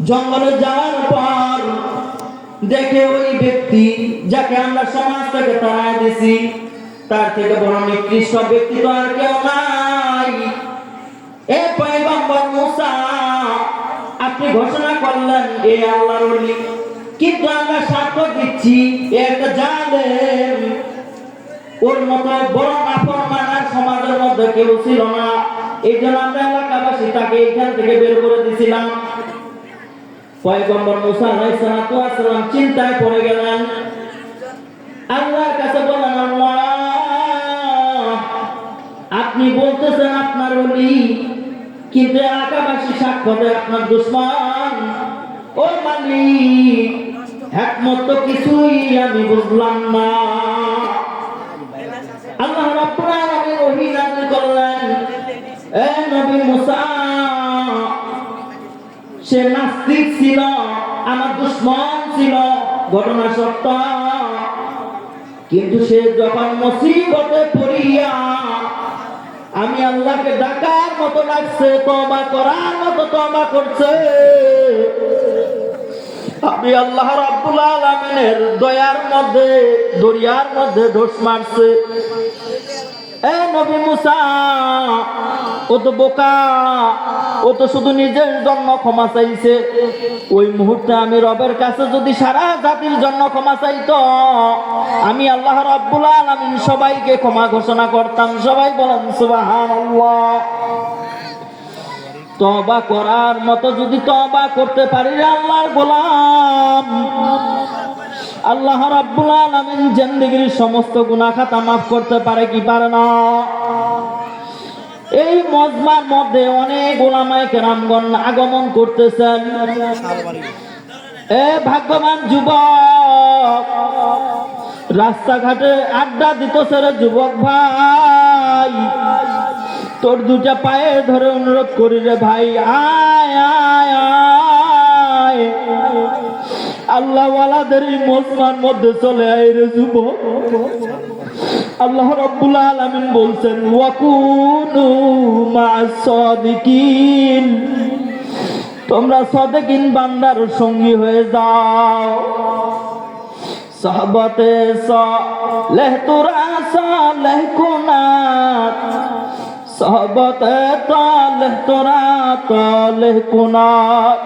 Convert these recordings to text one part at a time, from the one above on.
জঙ্গলে যাওয়ার পর দেখে ওই ব্যক্তি যাকে আমরা সমাজ থেকে তাড়ায় দিছি তার থেকে বড় নিকৃষ্ট ব্যক্তি তো আর কেউ নাই। এ পয়গম্বর মুসা, আপনি ঘোষণা করলেন এ আল্লাহর ওলি, কিন্তু আমরা সাক্ষ্য দিচ্ছি একটা জালেম। ওর মতো বড় নাফরমান আর সমাজের মধ্যে কেউ ছিল না। এই জন্য আমরা এলাকাবাসী তাকে এখান থেকে বের করে দিয়েছিলাম। পয়গম্বর মুসা আলাইহিস সালাতু ওয়াস সালাম চিন্তায় পড়ে গেলেন। আল্লাহর কাছে বললেন, আল্লাহ, আপনি বলতেছেন আপনার ওলি, কিন্তু এলাকাবাসী সাক্ষ্য দেয় আপনার দুশমন। ও মালিক, হিকমত তো কিছুই আমি বুঝলাম না। আল্লাহ রাব্বুল আলামিন ওহী নাযিল করলেন, এ নবী মুসা, সে নাস্তিক ছিল, আমার দুশমন ছিল, ঘটনা সত্য। কিন্তু সে যখন মুসিবতে পড়িয়া আমি আল্লাহকে ডাকার মতো ডাকছে, তওবা করার মতো তওবা করছে, আমি আল্লাহ রাব্বুল আলামিনের দয়ার মধ্যে দরিয়ার মধ্যে ধস মারছে। এ নবী মুসা, ও তো বোকা, ও তো শুধু নিজের জন্য ক্ষমা চাইছে। ওই মুহূর্তে আমি রবের কাছে যদি সারা জাতির জন্য ক্ষমা চাইতো, আমি আল্লাহ রাব্বুল আলামিন সবাইকে ক্ষমা ঘোষণা করতাম। সবাই বলেন সুবহানাল্লাহ। তওবা করার মতো যদি তওবা করতে পারি আল্লাহর গোলাম, আল্লাহ রাব্বুল আলামিন জিন্দেগীর সমস্ত গুনাহ খাতা মাফ করতে পারে কি পারে না? এই মজমার মধ্যে অনেক উলামায়ে কেরামগণ আগমন করতেছেন। এ ভাগ্যবান যুবক, রাস্তাঘাটে আড্ডা দিতেছে রে যুবক ভাই, তোর দুটা পায়ে ধরে অনুরোধ করি রে ভাই, আয় আয় আয়, আল্লাহ ওয়ালাদের এই মজমার মধ্যে চলে আয় রে যুবক। আল্লাহ রাব্বুল আলামিন বলছেন, ওয়াকুনু মা'আস সাদিকিন, তোমরা সাদিকিন বান্দার সঙ্গী হয়ে যাও। সাহাবাতে সালেহ তোরা সালেহ কুনাত, সাহাবাতে তালেহ তোরা তালেহ কুনাত,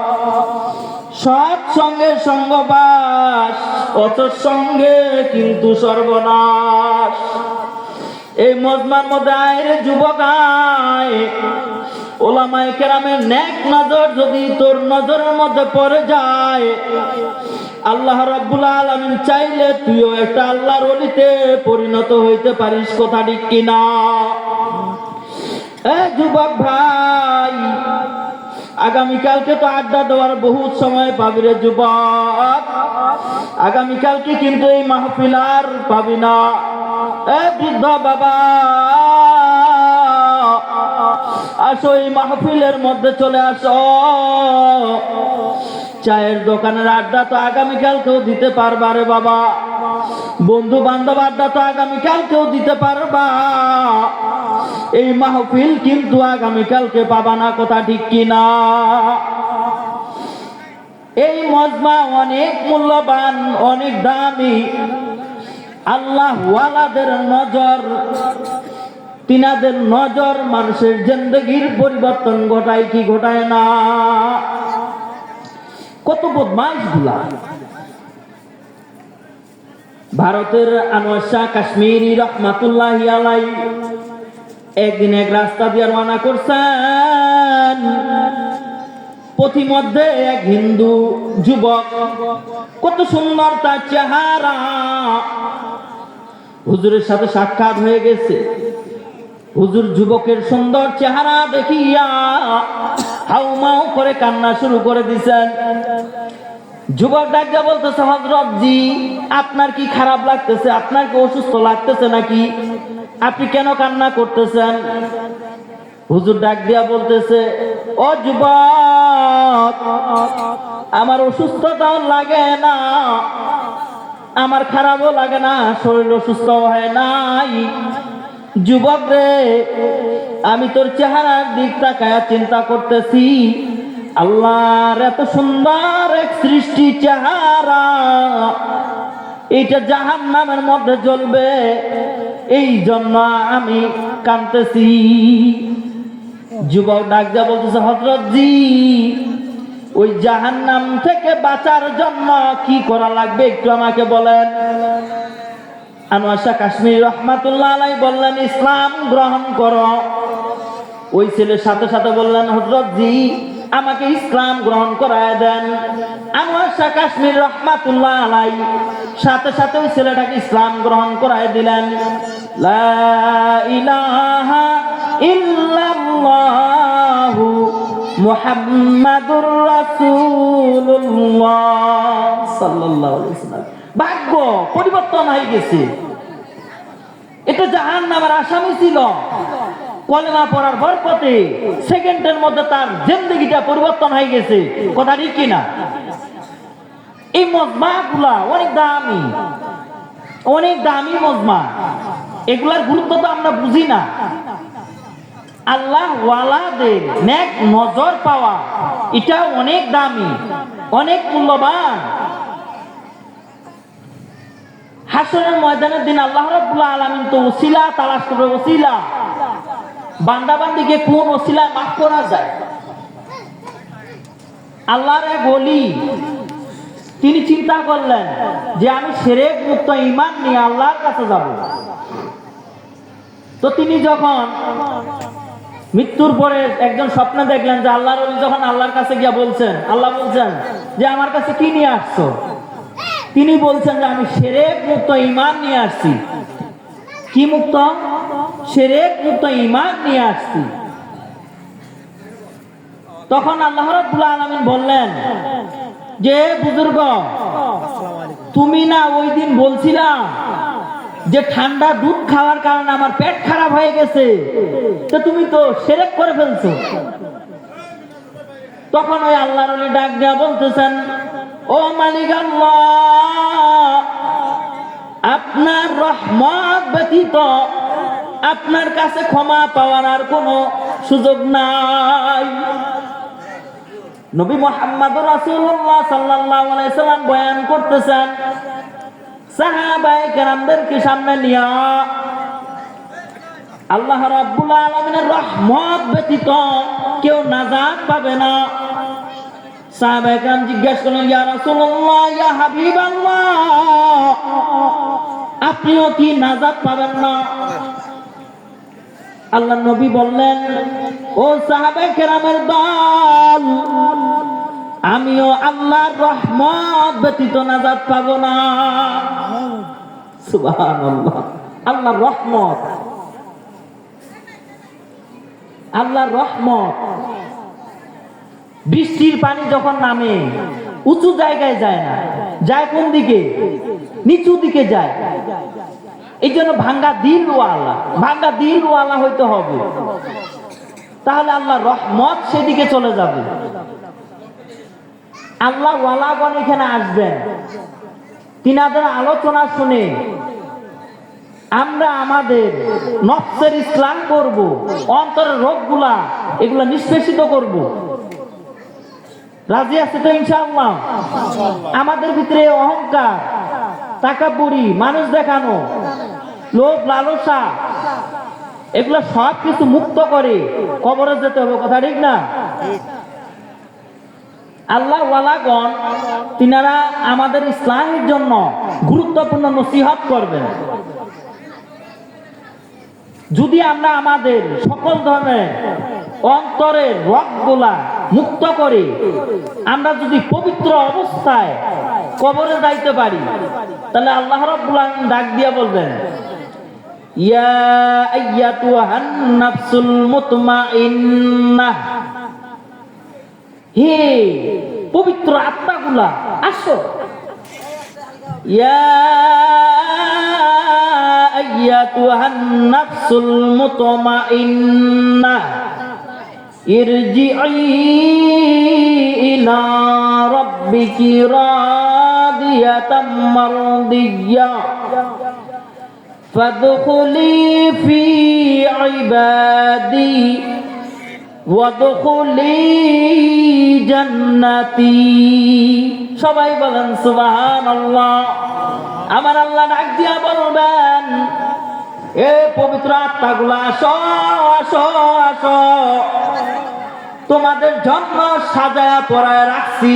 সৎ সঙ্গে সঙ্গবাস, অসৎ সঙ্গে কিন্তু সর্বনাশ। এই মজমার মধ্যে আয় রে যুবক আয়, ওলামায়ে কেরামের নেক নজর যদি তোর নজরের মধ্যে পড়ে যায়, আল্লাহ রাব্বুল আলামিন চাইলে তুইও একটা আল্লাহর ওলিতে পরিণত হইতে পারিস। কথা ঠিক কিনা? এ যুবক ভাই, আগামীকালকে তো আড্ডা দেওয়ার বহুত সময় পাবি রে যুবক। আগামীকালকে কিন্তু এই মাহফিল আর পাবি না। এ বৃদ্ধ বাবা, আসো এই মাহফিলের মধ্যে চলে আসো। চায়ের দোকানের আড্ডা তো আগামীকালকেও দিতে পারবা রে বাবা, বন্ধু বান্ধব আড্ডা তো আগামীকালকেও দিতে পারবা। এই মাহফিল কিন্তু আগামীকালকে পাবা না। কথা ঠিক কিনা? এই মজমা অনেক মূল্যবান, অনেক দামি। আল্লাহ ওয়ালাদের নজর, তিনাদের নজর মানুষের জিন্দেগির পরিবর্তন ঘটায় কি ঘটায় না? কত বদমাইশ গুলা। ভারতের আনোয়ার শাহ কাশ্মীরি রহমাতুল্লাহি আলাইহি একদিন এক রাস্তা দিয়ে রওনা করছেন। পথিমধ্যে এক হিন্দু যুবক, কত সুন্দর তার চেহারা। হুজুরের সাথে সাক্ষাৎ হয়ে গেছে। হুজুর যুবকের সুন্দর চেহারা দেখিয়া হাউমাউ করে কান্না শুরু করে দিছেন। যুবক ডাকিয়া বলতেছে, হযরত জি, আপনার কি খারাপ লাগতেছে? আপনার কি অসুস্থ লাগতেছে নাকি? আপনি কেন কান্না করতেছেন? হুজুর ডাক দিয়া বলতেছে, ও যুবক, আমার অসুস্থতাও লাগে না, আমার খারাপও লাগে না, শরীর অসুস্থ হয় নাই। যুবক রে, আমি তোর চেহারার দিক তাকায়া চিন্তা করতেছি, আল্লাহর এত সুন্দর এক সৃষ্টি চেহারা, এটা জাহান্নামের মধ্যে জ্বলবে, এই জন্য আমি কাঁদতেছি। যুবক ডাক দিয়া বলতেছে, হযরত জি, ওই জাহান্নাম থেকে বাঁচার জন্য কি করা লাগবে একটু আমাকে বলেন। আনোয়ার শাহ কাশ্মীরি রহমাতুল্লাহ আলাইহি বললেন, ইসলাম গ্রহণ করো। ওই ছেলের সাথে সাথে বললেন, হযরত জি, আমাকে ইসলাম গ্রহণ করায় দেন। আনোয়ার শাহ কাশ্মীরি রহমাতুল্লাহ আলাইহি সাথে সাথে ওই ছেলেটাকে ইসলাম গ্রহণ করায় দিলেন। লা ইলাহা ইল্লাল্লাহু মুহাম্মাদুর রাসূলুল্লাহ সাল্লাল্লাহু আলাইহি ওয়াসাল্লাম। ভাগ্য পরিবর্তন হয়ে গেছে। এটা জাহান্নামের আসামি ছিল, কলেমা পড়ার বরকতে সেকেন্ডের মধ্যে তার জিন্দেগিটা পরিবর্তন হয়ে গেছে। কথা ঠিক কিনা? এই মজমাগুলা অনেক দামি, অনেক দামি মজমা। এগুলার গুরুত্ব তো আমরা বুঝি না। আল্লাহ ওয়ালাদের নেক নজর পাওয়া এটা অনেক দামি, অনেক মূল্যবান। হাসরের ময়দানের দিন আল্লাহ রাব্বুল আলামিন তো ওসিলা তালাশ করবে। ওসিলা, বান্দা বান্দিকে কোন ওসিলায় মাফ করা যায়? আল্লাহর এক ওলি, তিনি চিন্তা করলেন যে আমি শিরক মুক্ত ঈমান নিয়ে আল্লাহর কাছে যাব। তো তিনি যখন মৃত্যুর পরে একজন স্বপ্নে দেখলেন যে আল্লাহর ওলি যখন আল্লাহর কাছে গিয়া বলছেন, আল্লাহ বলছেন যে আমার কাছে কি নিয়ে আসছো? তিনি বলছেন যে আমি শিরক মুক্ত ঈমান নিয়ে আসছি। কি মুক্ত? শিরক মুক্ত ঈমান নিয়ে আসছি। তখন আল্লাহ রাব্বুল আলামিন বললেন যে বুজুর্গ, তুমি না ওই দিন বলছিলা যে ঠান্ডা দুধ খাওয়ার কারণে আমার পেট খারাপ হয়ে গেছে, তো তুমি তো শিরক করে ফেলছো। তখন ওই আল্লাহর ওলি ডাক দিয়া বলতেছেন, ও মালিক আল্লাহ, আপনার রহমত ব্যতীত আপনার কাছে ক্ষমা পাওয়ার আর কোনো সুযোগ নাই। নবী মুহাম্মদুর রাসূলুল্লাহ সাল্লাল্লাহু আলাইহি সাল্লাম বয়ান করতেছেন, সাহাবায়ে কেরামদেরকে সামনে নিয়া আল্লাহ রাব্বুল আলামিনের রহমত ব্যতীত কেউ নাজাত পাবে না। সাহাবায়ে কেরাম জিজ্ঞাসা করলেন, ইয়া রাসূলুল্লাহ, ইয়া হাবিবাল্লাহ, আপনিও কি নাজাত পাবেন না? আল্লাহ নবী বললেন, ও সাহাবায়ে কেরামের দল, আমিও আল্লাহর রহমত ব্যতীত নাজাত পাবো না। সুবহানাল্লাহ। আল্লাহর রহমত, আল্লাহর রহমত। বৃষ্টির পানি যখন নামে উঁচু জায়গায় যায় না, যায় কোন দিকে? নিচু দিকে যায়। এই জন্য ভাঙ্গা দিলওয়ালা হইতে হবে, তাহলে আল্লাহর রহমত সেদিকে চলে যাবে। আল্লাহ ওয়ালাগণ এখানে আসবেন, তিনাদের আলোচনা শুনে আমরা আমাদের নফসের ইসলাম করব, অন্তরের রোগগুলা এগুলা নিষ্পেষিত করব। রাজি আছে তো ইনশাআল্লাহ? আমাদের ভিতরে অহংকার, তাকাব্বুরি, মানুষ দেখানো, লোভ লালসা, এগুলা সব কিছু মুক্ত করে কবরে যেতে হবে। কথা ঠিক না? আল্লাহ ওয়ালাগণ তিনারা আমাদের ইসলামের জন্য গুরুত্বপূর্ণ নসিহত করবেন। যদি আমরা আমাদের সকল ধরনের অন্তরের রোগগুলা মুক্ত করে আমরা যদি পবিত্র অবস্থায় কবরে যাইতে পারি, তাহলে আল্লাহ রাব্বুল আলামিন ডাক দিয়া বলবেন, ইয়া আইয়াতুহান নাফসুল মুতমাইন্নাহ, হে পবিত্র আত্মাগুলা আসো। ইয়া আইয়াতুহান নাফসুল মুতমাইন্নাহ, ইরজিই ইলা রাব্বিকি রাদিয়াতাম মারদিয়্যা ফাদখুলি ফি ইবাদি ওয়াদখুলি জান্নাতি। সবাই বলেন সুবহানাল্লাহ। আমার আল্লাহ ডাক দিয়া বলবেন, এ পবিত্র আত্মাগুলা আসো আসো আসো, তোমাদের জন্য সাজায়া পরায় রাখছি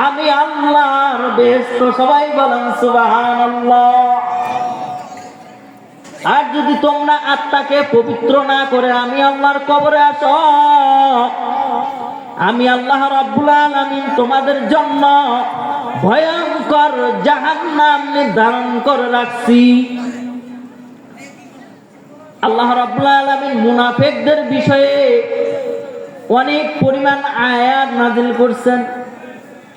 আমি আল্লাহর বেহেশত। সবাই বলেন সুবহানাল্লাহ। আর যদি তোমরা আত্মাকে পবিত্র না করে আমি আল্লাহর কবরে আসো, আমি আল্লাহ রাব্বুল আলামিন তোমাদের জন্য ভয়ঙ্কর জাহান্নাম নির্ধারণ করে রাখছি। আল্লাহ রাব্বুল আলামিন মুনাফিকদের বিষয়ে অনেক পরিমাণ আয়াত নাযিল করছেন।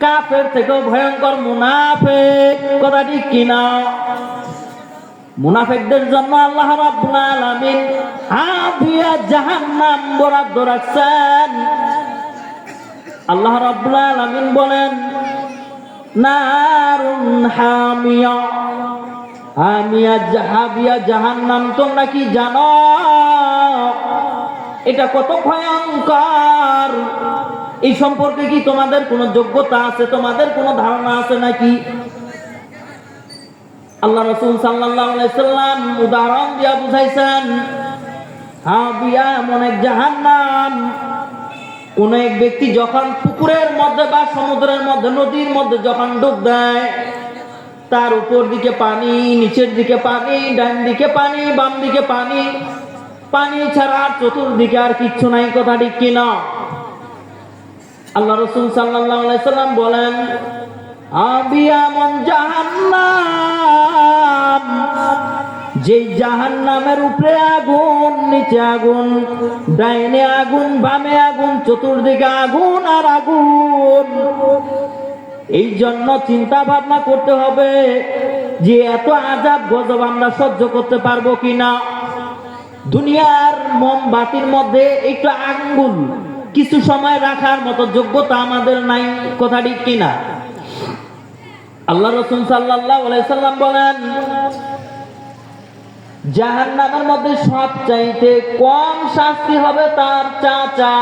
কাফের থেকেও ভয়ঙ্কর মুনাফিক, কথা ঠিক কিনা? মুনাফিকদের জন্য আল্লাহ রাব্বুল আলামিন হাবিয়া জাহান্নাম বরাদ্দ রাখছেন। আল্লাহ রাব্বুল আলামিন বলেন, নারুন হামিয়া, হাবিয়া জাহান্নাম তোমরা কি জানো এটা কত ভয়ঙ্কর? এই সম্পর্কে কি তোমাদের কোনো যোগ্যতা আছে, তোমাদের কোনো ধারণা আছে নাকি? আল্লাহ রাসূল সাল্লাল্লাহু আলাইহি সাল্লাম উদাহরণ দিয়া বুঝাইছেন, হাবিয়া এমন এক জাহান্নাম, কোন এক ব্যক্তি যখন পুকুরের মধ্যে বা সমুদ্রের মধ্যে, নদীর মধ্যে যখন ডুব দেয়, তার উপর দিকে পানি, নিচের দিকে পানি, ডান দিকে পানি, বাম দিকে পানি, পানি ছাড়া চতুর্দিকে আর কিচ্ছু নাই, কথা ঠিক কিনা? আল্লাহ রাসূল সাল্লাল্লাহু আলাইহি সাল্লাম বলেন, হাবিয়া এমন জাহান্নাম, যেই জাহান্নামের উপরে আগুন, নিচে আগুন, ডাইনে আগুন, বামে আগুন, চতুর্দিকে আগুন আর আগুন। এই জন্য চিন্তা ভাবনা করতে হবে যে এত আযাব গজব আমরা সহ্য করতে পারবো কিনা। দুনিয়ার মোমবাতির মধ্যে একটু আঙ্গুল কিছু সময় রাখার মতো যোগ্যতা আমাদের নাই, কথা ঠিক কিনা? আল্লাহ রাসূল সাল্লাল্লাহু আলাইহি সাল্লাম বলেন, জাহান্নামের মধ্যে সবচাইতে কম শাস্তি হবে তার চাচা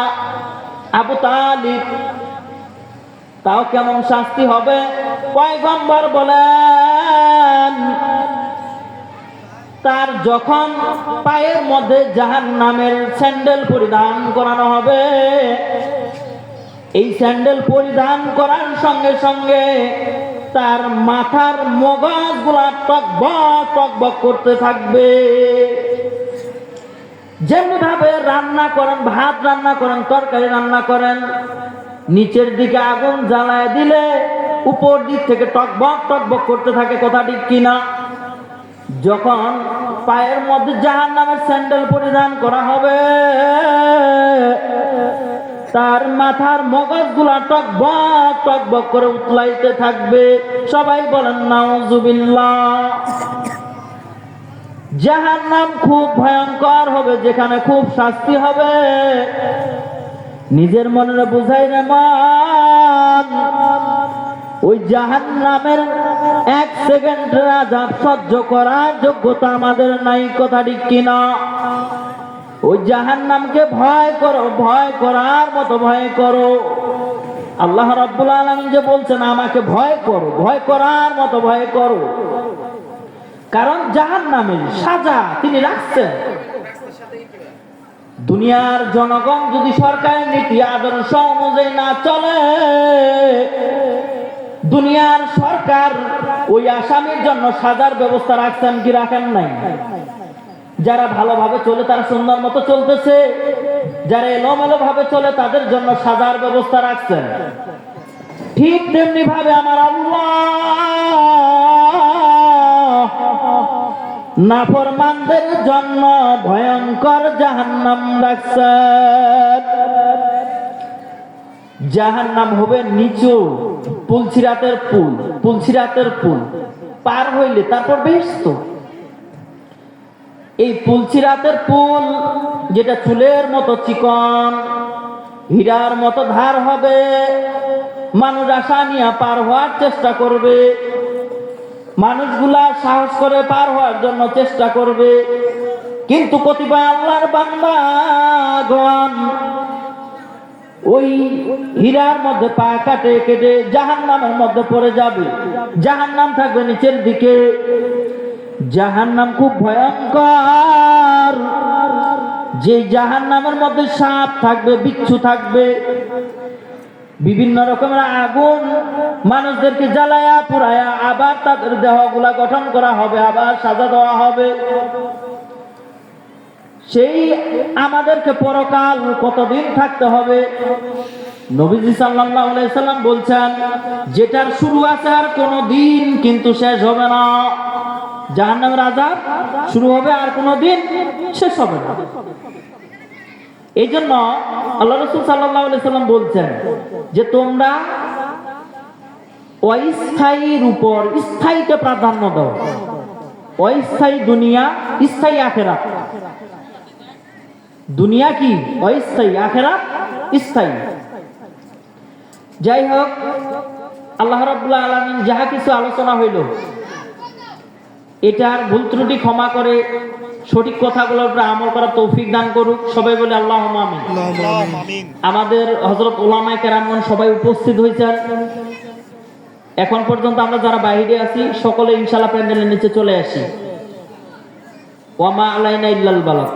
আবু তালিব। তাও কেমন শাস্তি হবে? পয়গম্বর বলেন, তার যখন পায়ের মধ্যে জাহান্নামের স্যান্ডেল পরিধান করানো হবে, এই স্যান্ডেল পরিধান করার সঙ্গে সঙ্গে তার মাথার মগজগুলা টকবক টকবক করতে থাকবে। যেমনি ভাবে রান্না করেন, ভাত রান্না করেন, তরকারি রান্না করেন, নিচের দিকে আগুন জ্বালায় দিলে উপর দিক থেকে টকবক টকবক করতে থাকে, কথা ঠিক কিনা? যখন পায়ের মধ্যে জাহান্নামের স্যান্ডেল পরিধান করা হবে, তার মাথার মগজগুলা টকবক টকবক করে উতলাইতে থাকবে। সবাই বলেন নাউজুবিল্লাহ। জাহান্নাম খুব ভয়ঙ্কর হবে, যেখানে খুব শাস্তি হবে। নিজের মনে বুঝাই না মান, ওই জাহান্নামের এক সেকেন্ডের আযাব সহ্য করার যোগ্যতা আমাদের নাই, কথা ঠিক কিনা? ওই জাহান্নামকে ভয় করো, ভয় করার মতো ভয় করো। আল্লাহ রাব্বুল আলামিন যে বলছেন আমাকে ভয় করো, ভয় করার মতো ভয় করো, কারণ জাহান্নামের সাজা তিনি রাখছেন। দুনিয়ার জনগণ যদি সরকারের নীতি আদর্শ অনুযায়ী না চলে, দুনিয়ার সরকার ওই আসামির জন্য সাজার ব্যবস্থা রাখছেন কি রাখেন নাই? যারা ভালোভাবে চলে তারা সুন্দর মতো চলতেছে, যারা এলোমেলো ভাবে চলে তাদের জন্য সাজার ব্যবস্থা রাখছেন। ঠিক তেমনি ভাবে আমার আল্লাহ নাফরমানদের জন্য ভয়ঙ্কর জাহান্নাম রাখছেন। জাহান্নাম হবে নিচু পুলসিরাতের পুল, পুলসিরাতের পুল পার হইলে তারপর বেহেশত। এই পুলসিরাতের পুল যেটা চুলের মতো চিকন, হীরার মতো ধার হবে, মানুষ আশা নিয়ে পার হওয়ার চেষ্টা করবে, মানুষগুলা সাহস করে পার হওয়ার জন্য চেষ্টা করবে, কিন্তু কতিপয় আল্লাহর বান্দাগণ ওই হীরার মধ্যে পা কাটে কেটে জাহান্নামের মধ্যে পড়ে যাবে। জাহান্নাম থাকবে নিচের দিকে। জাহান্নাম খুব ভয়ঙ্কর। যে জাহান্নামের মধ্যে সাপ থাকবে, বিচ্ছু থাকবে, বিভিন্ন রকমের আগুন মানুষদেরকে জ্বালায়া পুরায়া আবার তাদের দেহগুলা গঠন করা হবে, আবার সাজা দেওয়া হবে। সেই আমাদেরকে পরকাল কতদিন থাকতে হবে? নবীজি সাল্লাল্লাহু আলাইহি সাল্লাম বলছেন, যেটার শুরু আছে আর কোনো দিন কিন্তু শেষ হবে না। জাহান্নামের আযাব শুরু হবে আর কোনো দিন শেষ হবে না। এই জন্য আল্লাহ রাসূল সাল্লাল্লাহু আলাইহি সাল্লাম বলছেন যে তোমরা অস্থায়ীর উপর স্থায়ীকে প্রাধান্য দাও। অস্থায়ী দুনিয়া, স্থায়ী আখিরাত। দুনিয়া কি অস্থায়ী, আখিরাত স্থায়ী। যাই হোক, আল্লাহ রাব্বুল আলামিন যাহা কিছু আলোচনা হইল, এটার ভুল ত্রুটি ক্ষমা করে সঠিক কথাগুলোর উপরে আমল করার তৌফিক দান করুক। সবাই বলে আল্লাহুম্মা আমিন। আমাদের হযরত উলামায়ে কেরামগণ সবাই উপস্থিত হয়েছেন। এখন পর্যন্ত আমরা যারা বাইরে আছি সকলে ইনশাআল্লাহ প্যান্ডেলের নিচে চলে আসি। ওয়া মা আলাইনা ইল্লাল বালাগ।